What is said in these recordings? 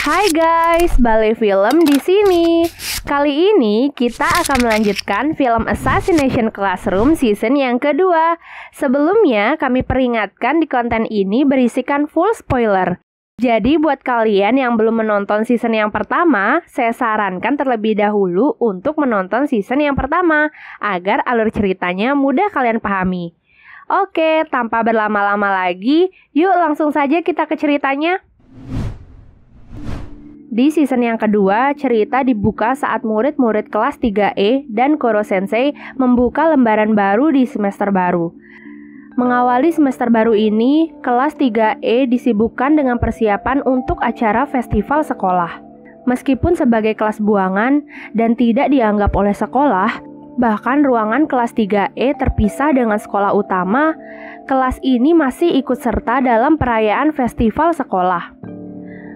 Hai guys, Bale Film di sini. Kali ini kita akan melanjutkan film Assassination Classroom season yang kedua. Sebelumnya kami peringatkan di konten ini berisikan full spoiler. Jadi buat kalian yang belum menonton season yang pertama, saya sarankan terlebih dahulu untuk menonton season yang pertama agar alur ceritanya mudah kalian pahami. Oke, tanpa berlama-lama lagi, yuk langsung saja kita ke ceritanya. Di season yang kedua, cerita dibuka saat murid-murid kelas 3E dan Koro Sensei membuka lembaran baru di semester baru. Mengawali semester baru ini, kelas 3E disibukkan dengan persiapan untuk acara festival sekolah. Meskipun sebagai kelas buangan dan tidak dianggap oleh sekolah, bahkan ruangan kelas 3E terpisah dengan sekolah utama, kelas ini masih ikut serta dalam perayaan festival sekolah.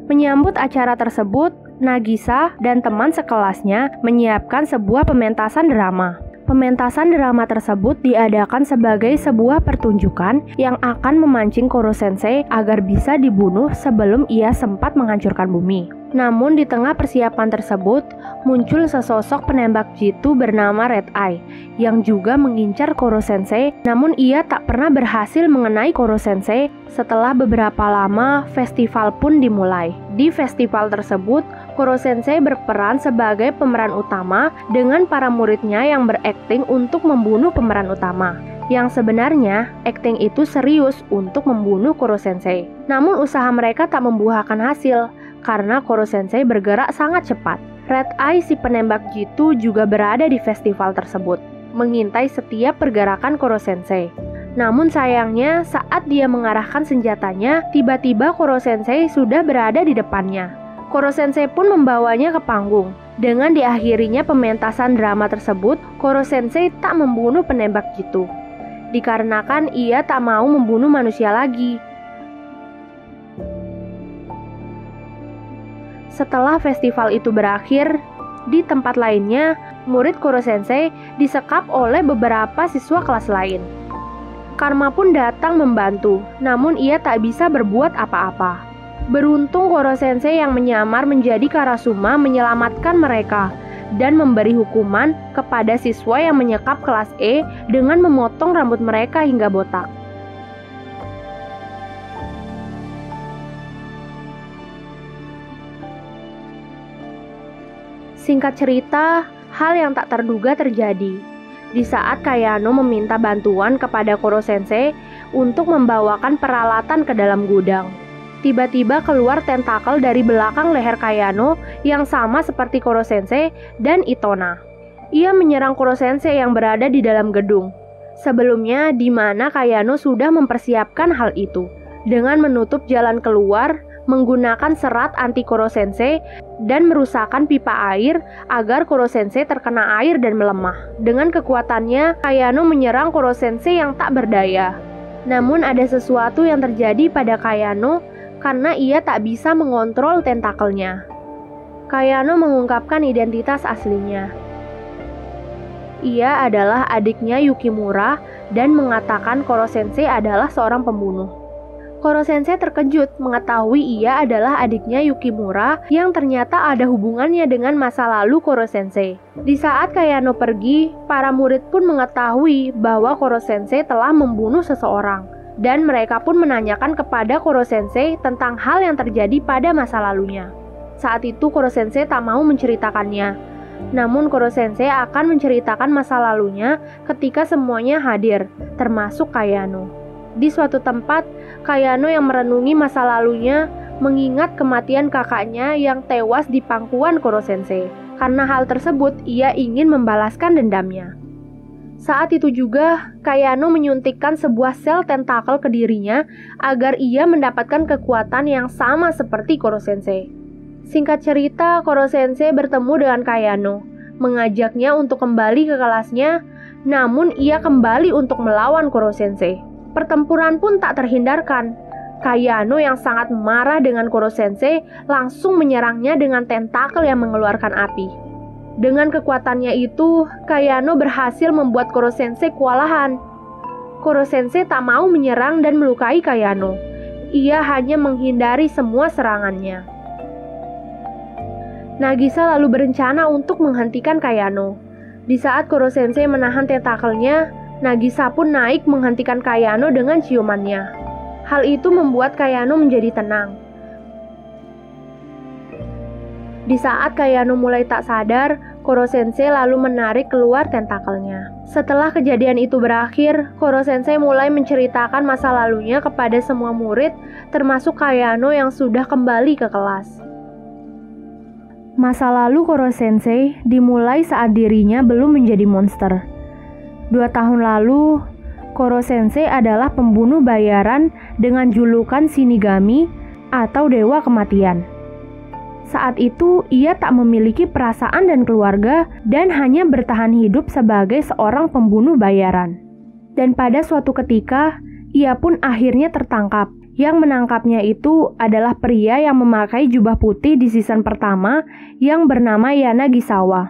Menyambut acara tersebut, Nagisa dan teman sekelasnya menyiapkan sebuah pementasan drama. Pementasan drama tersebut diadakan sebagai sebuah pertunjukan yang akan memancing Koro Sensei agar bisa dibunuh sebelum ia sempat menghancurkan bumi. Namun di tengah persiapan tersebut, muncul sesosok penembak jitu bernama Red Eye yang juga mengincar Koro Sensei, namun ia tak pernah berhasil mengenai Koro Sensei. Setelah beberapa lama, festival pun dimulai. Di festival tersebut, Koro Sensei berperan sebagai pemeran utama dengan para muridnya yang berakting untuk membunuh pemeran utama. Yang sebenarnya, akting itu serius untuk membunuh Koro Sensei. Namun usaha mereka tak membuahkan hasil, karena Koro Sensei bergerak sangat cepat. Red Eye si penembak jitu juga berada di festival tersebut, mengintai setiap pergerakan Koro Sensei. Namun sayangnya, saat dia mengarahkan senjatanya, tiba-tiba Koro Sensei sudah berada di depannya. Koro Sensei pun membawanya ke panggung. Dengan diakhirinya pementasan drama tersebut, Koro Sensei tak membunuh penembak jitu, dikarenakan ia tak mau membunuh manusia lagi. Setelah festival itu berakhir, di tempat lainnya, murid Koro Sensei disekap oleh beberapa siswa kelas lain. Karma pun datang membantu, namun ia tak bisa berbuat apa-apa. Beruntung Koro Sensei yang menyamar menjadi Karasuma menyelamatkan mereka dan memberi hukuman kepada siswa yang menyekap kelas E dengan memotong rambut mereka hingga botak. Singkat cerita, hal yang tak terduga terjadi. Di saat Kayano meminta bantuan kepada Koro Sensei untuk membawakan peralatan ke dalam gudang, tiba-tiba keluar tentakel dari belakang leher Kayano yang sama seperti Koro Sensei dan Itona. Ia menyerang Koro Sensei yang berada di dalam gedung. Sebelumnya, di mana Kayano sudah mempersiapkan hal itu dengan menutup jalan keluar menggunakan serat anti Koro Sensei dan merusakkan pipa air agar Koro Sensei terkena air dan melemah. Dengan kekuatannya, Kayano menyerang Koro Sensei yang tak berdaya. Namun ada sesuatu yang terjadi pada Kayano karena ia tak bisa mengontrol tentakelnya. Kayano mengungkapkan identitas aslinya. Ia adalah adiknya Yukimura dan mengatakan Koro Sensei adalah seorang pembunuh. Koro Sensei terkejut mengetahui ia adalah adiknya Yukimura yang ternyata ada hubungannya dengan masa lalu Koro Sensei. Di saat Kayano pergi, para murid pun mengetahui bahwa Koro Sensei telah membunuh seseorang, dan mereka pun menanyakan kepada Koro Sensei tentang hal yang terjadi pada masa lalunya. Saat itu Koro Sensei tak mau menceritakannya, namun Koro Sensei akan menceritakan masa lalunya ketika semuanya hadir, termasuk Kayano. Di suatu tempat, Kayano yang merenungi masa lalunya mengingat kematian kakaknya yang tewas di pangkuan Koro Sensei. Karena hal tersebut, ia ingin membalaskan dendamnya. Saat itu juga, Kayano menyuntikkan sebuah sel tentakel ke dirinya agar ia mendapatkan kekuatan yang sama seperti Koro Sensei. Singkat cerita, Koro Sensei bertemu dengan Kayano, mengajaknya untuk kembali ke kelasnya, namun ia kembali untuk melawan Koro Sensei. Pertempuran pun tak terhindarkan. Kayano yang sangat marah dengan Koro Sensei langsung menyerangnya dengan tentakel yang mengeluarkan api. Dengan kekuatannya itu, Kayano berhasil membuat Koro Sensei kewalahan. Koro Sensei tak mau menyerang dan melukai Kayano. Ia hanya menghindari semua serangannya. Nagisa lalu berencana untuk menghentikan Kayano. Di saat Koro Sensei menahan tentakelnya, Nagisa pun naik menghentikan Kayano dengan ciumannya. Hal itu membuat Kayano menjadi tenang. Di saat Kayano mulai tak sadar, Koro Sensei lalu menarik keluar tentakelnya. Setelah kejadian itu berakhir, Koro Sensei mulai menceritakan masa lalunya kepada semua murid, termasuk Kayano yang sudah kembali ke kelas. Masa lalu Koro Sensei dimulai saat dirinya belum menjadi monster. 2 tahun lalu, Koro Sensei adalah pembunuh bayaran dengan julukan Shinigami atau Dewa Kematian. Saat itu, ia tak memiliki perasaan dan keluarga dan hanya bertahan hidup sebagai seorang pembunuh bayaran. Dan pada suatu ketika, ia pun akhirnya tertangkap. Yang menangkapnya itu adalah pria yang memakai jubah putih di season pertama yang bernama Yanagisawa.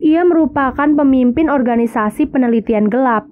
Ia merupakan pemimpin organisasi penelitian gelap.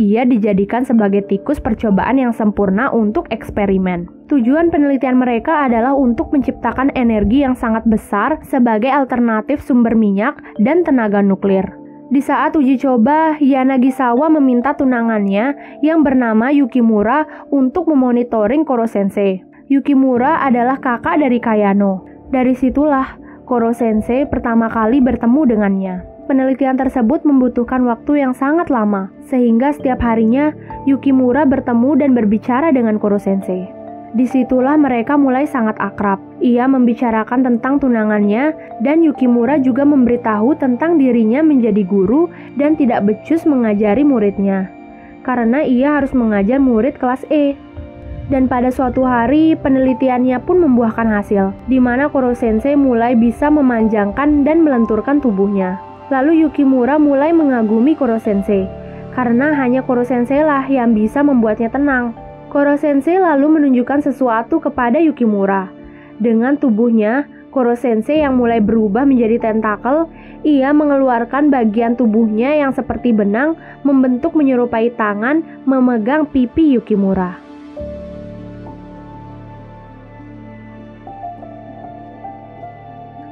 Ia dijadikan sebagai tikus percobaan yang sempurna untuk eksperimen. Tujuan penelitian mereka adalah untuk menciptakan energi yang sangat besar sebagai alternatif sumber minyak dan tenaga nuklir. Di saat uji coba, Yanagisawa meminta tunangannya yang bernama Yukimura untuk memonitoring Koro Sensei. Yukimura adalah kakak dari Kayano. Dari situlah Koro Sensei pertama kali bertemu dengannya. Penelitian tersebut membutuhkan waktu yang sangat lama, sehingga setiap harinya Yukimura bertemu dan berbicara dengan Koro Sensei. Disitulah mereka mulai sangat akrab. Ia membicarakan tentang tunangannya, dan Yukimura juga memberitahu tentang dirinya menjadi guru dan tidak becus mengajari muridnya, karena ia harus mengajar murid kelas E. Dan pada suatu hari, penelitiannya pun membuahkan hasil, di mana Koro Sensei mulai bisa memanjangkan dan melenturkan tubuhnya. Lalu Yukimura mulai mengagumi Koro Sensei, karena hanya Koro Sensei lah yang bisa membuatnya tenang. Koro Sensei lalu menunjukkan sesuatu kepada Yukimura. Dengan tubuhnya, Koro Sensei yang mulai berubah menjadi tentakel, ia mengeluarkan bagian tubuhnya yang seperti benang, membentuk menyerupai tangan, memegang pipi Yukimura.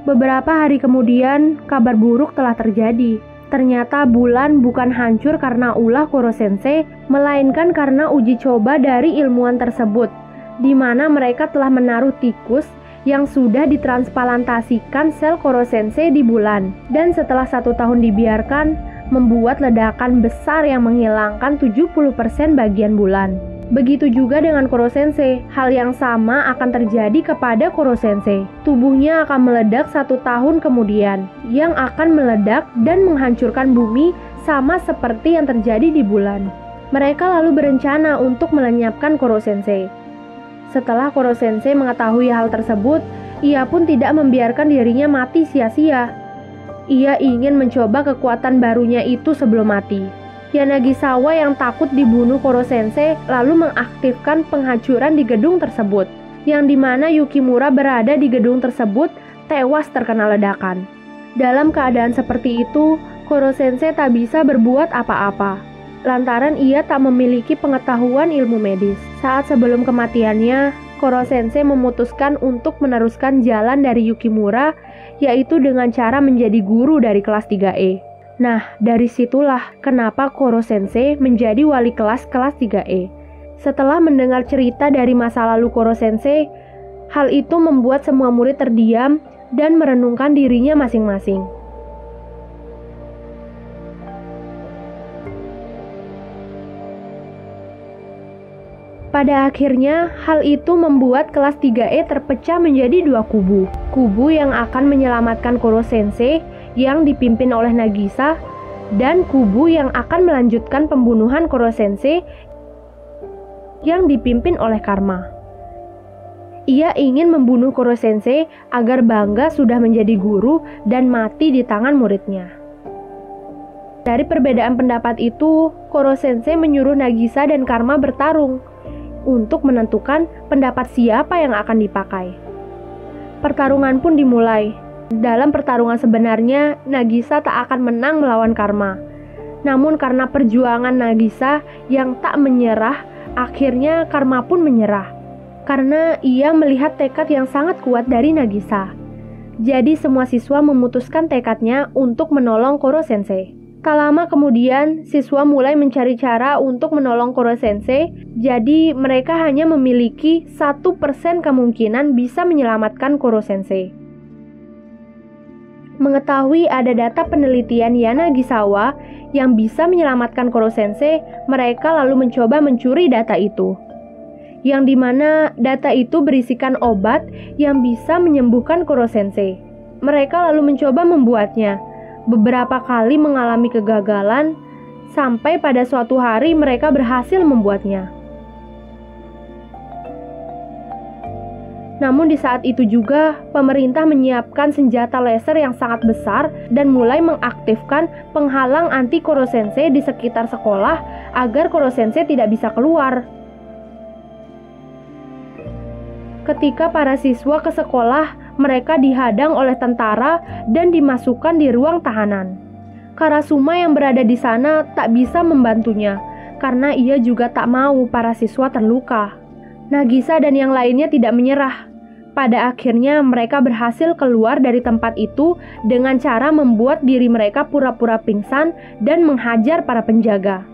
Beberapa hari kemudian, kabar buruk telah terjadi. Ternyata bulan bukan hancur karena ulah Koro Sensei, melainkan karena uji coba dari ilmuwan tersebut, di mana mereka telah menaruh tikus yang sudah ditransplantasikan sel Koro Sensei di bulan. Dan setelah 1 tahun dibiarkan, membuat ledakan besar yang menghilangkan 70% bagian bulan. Begitu juga dengan Koro Sensei, hal yang sama akan terjadi kepada Koro Sensei. Tubuhnya akan meledak 1 tahun kemudian, yang akan meledak dan menghancurkan bumi sama seperti yang terjadi di bulan. Mereka lalu berencana untuk melenyapkan Koro Sensei. Setelah Koro Sensei mengetahui hal tersebut, ia pun tidak membiarkan dirinya mati sia-sia. Ia ingin mencoba kekuatan barunya itu sebelum mati. Yanagisawa yang takut dibunuh Koro Sensei lalu mengaktifkan penghancuran di gedung tersebut, yang dimana Yukimura berada di gedung tersebut tewas terkena ledakan. Dalam keadaan seperti itu, Koro Sensei tak bisa berbuat apa-apa, lantaran ia tak memiliki pengetahuan ilmu medis. Saat sebelum kematiannya, Koro Sensei memutuskan untuk meneruskan jalan dari Yukimura, yaitu dengan cara menjadi guru dari kelas 3E. Nah, dari situlah kenapa Koro Sensei menjadi wali kelas 3E. Setelah mendengar cerita dari masa lalu Koro Sensei, hal itu membuat semua murid terdiam dan merenungkan dirinya masing-masing. Pada akhirnya, hal itu membuat kelas 3E terpecah menjadi 2 kubu. Kubu yang akan menyelamatkan Koro Sensei yang dipimpin oleh Nagisa, dan kubu yang akan melanjutkan pembunuhan Koro Sensei yang dipimpin oleh Karma. Ia ingin membunuh Koro Sensei agar bangga sudah menjadi guru dan mati di tangan muridnya. Dari perbedaan pendapat itu, Koro Sensei menyuruh Nagisa dan Karma bertarung untuk menentukan pendapat siapa yang akan dipakai. Pertarungan pun dimulai. Dalam pertarungan sebenarnya, Nagisa tak akan menang melawan Karma. Namun karena perjuangan Nagisa yang tak menyerah, akhirnya Karma pun menyerah. Karena ia melihat tekad yang sangat kuat dari Nagisa. Jadi semua siswa memutuskan tekadnya untuk menolong Koro Sensei. Tak lama kemudian, siswa mulai mencari cara untuk menolong Koro Sensei, jadi mereka hanya memiliki 1% kemungkinan bisa menyelamatkan Koro Sensei. Mengetahui ada data penelitian Yanagisawa yang bisa menyelamatkan Koro Sensei, mereka lalu mencoba mencuri data itu. Yang dimana data itu berisikan obat yang bisa menyembuhkan Koro Sensei. Mereka lalu mencoba membuatnya. Beberapa kali mengalami kegagalan, sampai pada suatu hari mereka berhasil membuatnya. Namun di saat itu juga, pemerintah menyiapkan senjata laser yang sangat besar dan mulai mengaktifkan penghalang anti Koro Sensei di sekitar sekolah agar Koro Sensei tidak bisa keluar. Ketika para siswa ke sekolah, mereka dihadang oleh tentara dan dimasukkan di ruang tahanan. Karasuma yang berada di sana tak bisa membantunya, karena ia juga tak mau para siswa terluka. Nagisa dan yang lainnya tidak menyerah. Pada akhirnya mereka berhasil keluar dari tempat itu dengan cara membuat diri mereka pura-pura pingsan dan menghajar para penjaga.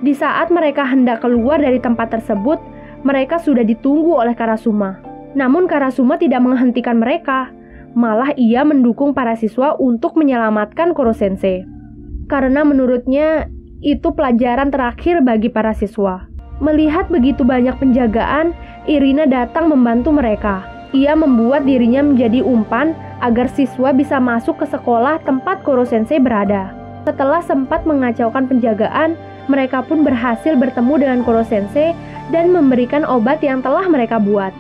Di saat mereka hendak keluar dari tempat tersebut, mereka sudah ditunggu oleh Karasuma. Namun Karasuma tidak menghentikan mereka, malah ia mendukung para siswa untuk menyelamatkan Koro Sensei. Karena menurutnya itu pelajaran terakhir bagi para siswa. Melihat begitu banyak penjagaan, Irina datang membantu mereka. Ia membuat dirinya menjadi umpan agar siswa bisa masuk ke sekolah tempat Koro Sensei berada. Setelah sempat mengacaukan penjagaan, mereka pun berhasil bertemu dengan Koro Sensei dan memberikan obat yang telah mereka buat.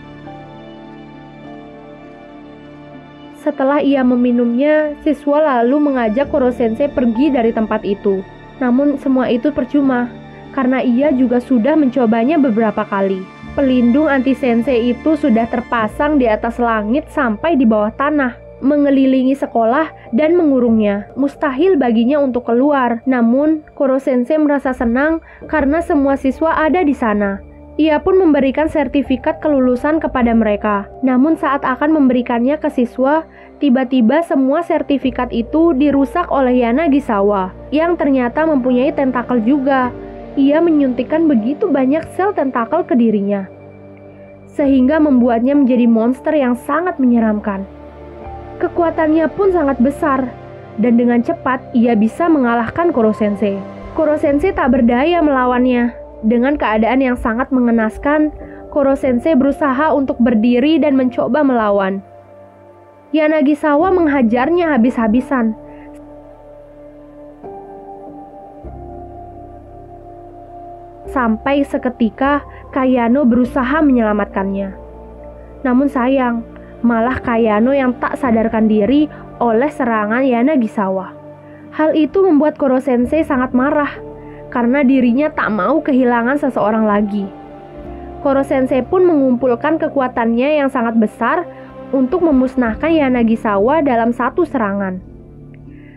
Setelah ia meminumnya, siswa lalu mengajak Koro Sensei pergi dari tempat itu. Namun semua itu percuma, karena ia juga sudah mencobanya beberapa kali. Pelindung anti-sensei itu sudah terpasang di atas langit sampai di bawah tanah, mengelilingi sekolah dan mengurungnya. Mustahil baginya untuk keluar. Namun, Koro Sensei merasa senang karena semua siswa ada di sana. Ia pun memberikan sertifikat kelulusan kepada mereka. Namun saat akan memberikannya ke siswa, tiba-tiba semua sertifikat itu dirusak oleh Yanagisawa, yang ternyata mempunyai tentakel juga. Ia menyuntikkan begitu banyak sel tentakel ke dirinya, sehingga membuatnya menjadi monster yang sangat menyeramkan. Kekuatannya pun sangat besar, dan dengan cepat ia bisa mengalahkan Koro Sensei. Koro Sensei tak berdaya melawannya. Dengan keadaan yang sangat mengenaskan, Koro Sensei berusaha untuk berdiri dan mencoba melawan. Yanagisawa menghajarnya habis-habisan. Sampai seketika Kayano berusaha menyelamatkannya. Namun sayang, malah Kayano yang tak sadarkan diri oleh serangan Yanagisawa. Hal itu membuat Koro Sensei sangat marah, karena dirinya tak mau kehilangan seseorang lagi. Koro Sensei pun mengumpulkan kekuatannya yang sangat besar untuk memusnahkan Yanagisawa dalam satu serangan.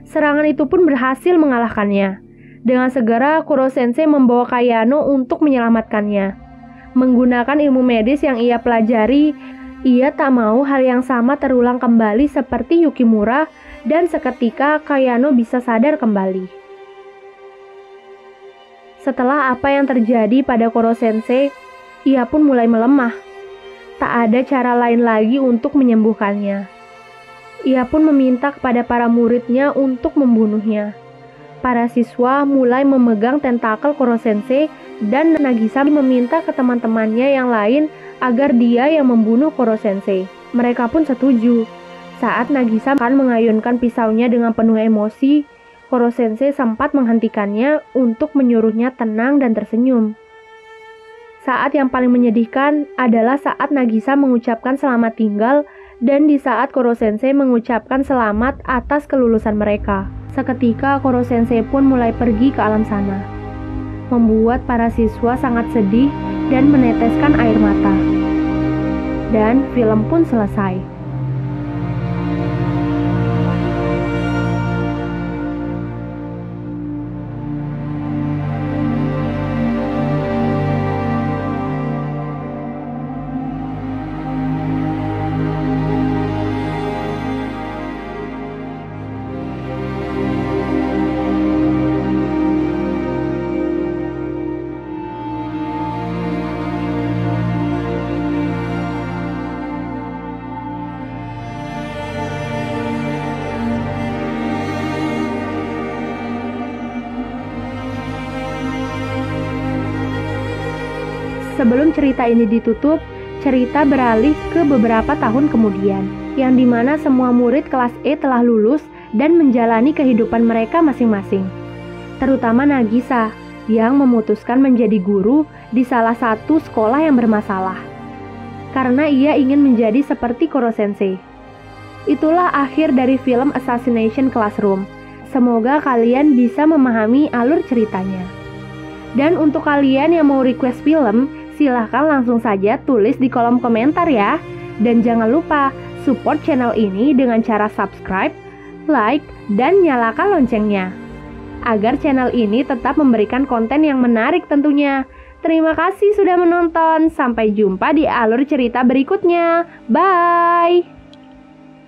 Serangan itu pun berhasil mengalahkannya. Dengan segera Koro Sensei membawa Kayano untuk menyelamatkannya. Menggunakan ilmu medis yang ia pelajari, ia tak mau hal yang sama terulang kembali seperti Yukimura, dan seketika Kayano bisa sadar kembali. Setelah apa yang terjadi pada Koro Sensei, ia pun mulai melemah. Tak ada cara lain lagi untuk menyembuhkannya. Ia pun meminta kepada para muridnya untuk membunuhnya. Para siswa mulai memegang tentakel Koro Sensei dan Nagisa meminta ke teman-temannya yang lain agar dia yang membunuh Koro Sensei. Mereka pun setuju. Saat Nagisa akan mengayunkan pisaunya dengan penuh emosi, Koro Sensei sempat menghentikannya untuk menyuruhnya tenang dan tersenyum. Saat yang paling menyedihkan adalah saat Nagisa mengucapkan selamat tinggal dan di saat Koro Sensei mengucapkan selamat atas kelulusan mereka. Seketika Koro Sensei pun mulai pergi ke alam sana, membuat para siswa sangat sedih dan meneteskan air mata. Dan film pun selesai. Sebelum cerita ini ditutup, cerita beralih ke beberapa tahun kemudian, yang dimana semua murid kelas E telah lulus dan menjalani kehidupan mereka masing-masing. Terutama Nagisa, yang memutuskan menjadi guru di salah satu sekolah yang bermasalah. Karena ia ingin menjadi seperti Koro Sensei. Itulah akhir dari film Assassination Classroom. Semoga kalian bisa memahami alur ceritanya. Dan untuk kalian yang mau request film, silahkan langsung saja tulis di kolom komentar ya. Dan jangan lupa support channel ini dengan cara subscribe, like, dan nyalakan loncengnya, agar channel ini tetap memberikan konten yang menarik tentunya. Terima kasih sudah menonton. Sampai jumpa di alur cerita berikutnya. Bye!